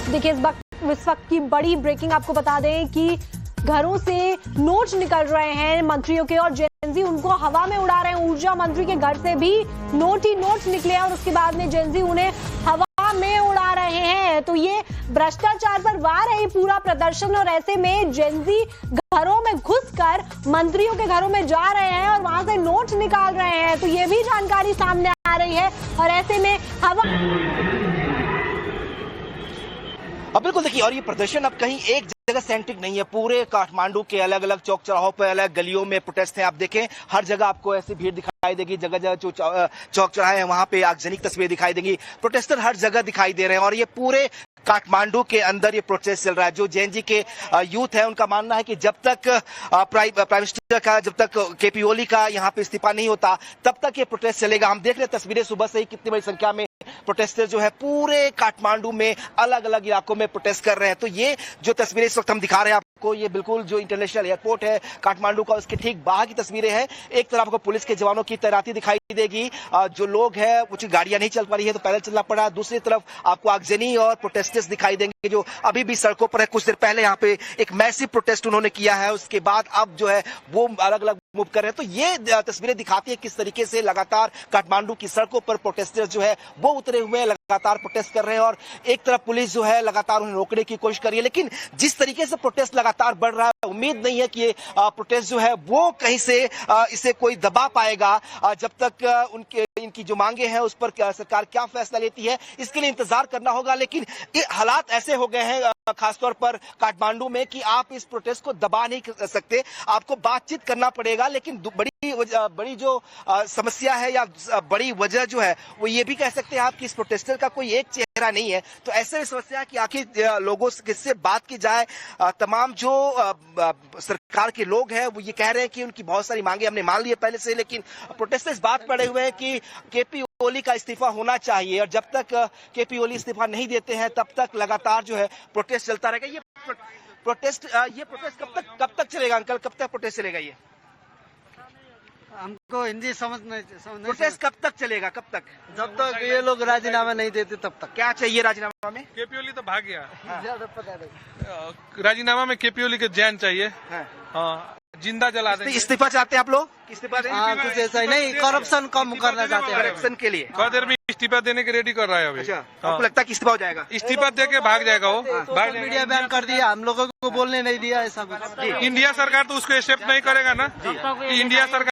देखिए इस वक्त की बड़ी ब्रेकिंग आपको बता दें कि घरों से नोट निकल रहे हैं मंत्रियों के और जेनजी उनको हवा में उड़ा रहे हैं। ऊर्जा मंत्री के घर से भी नोट ही नोट निकले हैं और उसके बाद में जेनजी उन्हें हवा में उड़ा रहे हैं। तो ये भ्रष्टाचार पर वार है पूरा प्रदर्शन और ऐसे में जेनजी घरों में घुसकर मंत्रियों के घरों में जा रहे हैं और वहां से नोट निकाल रहे हैं। तो ये भी जानकारी सामने आ रही है और ऐसे में हवा अब बिल्कुल देखिए, और ये प्रदर्शन अब कहीं एक जगह सेंट्रिक नहीं है, पूरे काठमांडू के अलग अलग चौक चौराहों पर अलग गलियों में प्रोटेस्ट हैं। आप देखें हर जगह आपको ऐसी भीड़ दिखाई देगी, जगह जगह जो चौक चौराहे हैं वहां पे आगजनी की तस्वीरें दिखाई देंगी। प्रोटेस्टर हर जगह दिखाई दे रहे हैं और ये पूरे काठमांडू के अंदर ये प्रोटेस्ट चल रहा है। जो जेएनजी के यूथ है उनका मानना है कि जब तक प्राइम मिनिस्टर का, जब तक केपी ओली का यहाँ पे इस्तीफा नहीं होता तब तक ये प्रोटेस्ट चलेगा। हम देख रहे हैं तस्वीरें सुबह से ही कितनी बड़ी संख्या में प्रोटेस्टर जो है पूरे काठमांडू में अलग अलग इलाकों में प्रोटेस्ट कर रहे हैं। तो ये जो तस्वीरें इस वक्त हम दिखा रहे हैं आपको, ये बिल्कुल जो इंटरनेशनल एयरपोर्ट है काठमांडू का उसके ठीक बाहर की तस्वीरें हैं। एक तरफ आपको पुलिस के जवानों की तैनाती दिखाई देगी, जो लोग हैं कुछ गाड़ियां नहीं चल पा रही है तो पैदल चलना पड़ा। दूसरी तरफ आपको आगजनी और प्रोटेस्टर्स दिखाई देंगे जो अभी भी सड़कों पर है। कुछ देर पहले यहाँ पे एक मैसिव प्रोटेस्ट उन्होंने किया है, उसके बाद अब जो है वो अलग अलग मूव कर रहे हैं। तो ये तस्वीरें दिखाती है किस तरीके से लगातार काठमांडू की सड़कों पर प्रोटेस्टर्स जो है वो उतरे हुए हैं, लगातार प्रोटेस्ट कर रहे हैं और एक तरफ पुलिस जो है लगातार उन्हें रोकने की कोशिश कर रही है। लेकिन जिस तरीके से प्रोटेस्ट लगातार बढ़ रहा है, उम्मीद नहीं है कि ये प्रोटेस्ट जो है वो कहीं से इसे कोई दबा पाएगा। जब तक इनकी जो मांगे हैं उस पर सरकार क्या फैसला लेती है इसके लिए इंतजार करना होगा। लेकिन ये हालात ऐसे हो गए हैं खासतौर पर काठमांडू में कि आप इस प्रोटेस्ट को दबा नहीं कर सकते, आपको बातचीत करना पड़ेगा। लेकिन बड़ी जो समस्या है या बड़ी वजह जो है वो ये भी कह सकते हैं आप कि इस प्रोटेस्टर का कोई एक चेहरा नहीं है। तो ऐसे में समस्या है कि आखिर लोगों से किससे बात की जाए। तमाम जो सरकार के लोग हैं वो ये कह रहे हैं कि उनकी बहुत सारी मांगे हमने मान ली है पहले से, लेकिन प्रोटेस्टर इस बात पड़े हुए हैं कि केपी ओली का इस्तीफा होना चाहिए और जब तक केपी ओली इस्तीफा नहीं देते हैं तब तक लगातार जो है प्रोटेस्ट चलता रहेगा। ये प्रोटेस्ट कब तक चलेगा अंकल, कब तक प्रोटेस्ट चलेगा? ये हमको हिंदी समझ नहीं प्रोटेस्ट कब तक चलेगा, कब तक? जब तक ये लोग राजीनामा नहीं देते तब तक। क्या चाहिए राजीनामा में? केपी ओली तो भाग गया, ज्यादा पता नहीं। राजीनामा में केपी ओली के जैन चाहिए। हाँ, जिंदा जला देंगे। इस्तीफा चाहते हैं आप लोग? इस्तीफा दें? कुछ ऐसा ही नहीं, करप्शन कम करना चाहते हैं। करप्शन के लिए थोड़ा देर में इस्तीफा देने के रेडी कर रहा है अभी। अच्छा, आपको लगता है कि इस्तीफा हो जाएगा? इस्तीफा दे के भाग जाएगा वो। सोशल मीडिया बैन कर दिया, हम लोगों को बोलने नहीं दिया ऐसा कुछ। इंडिया सरकार तो उसको एक्सेप्ट नहीं करेगा ना। इंडिया सरकार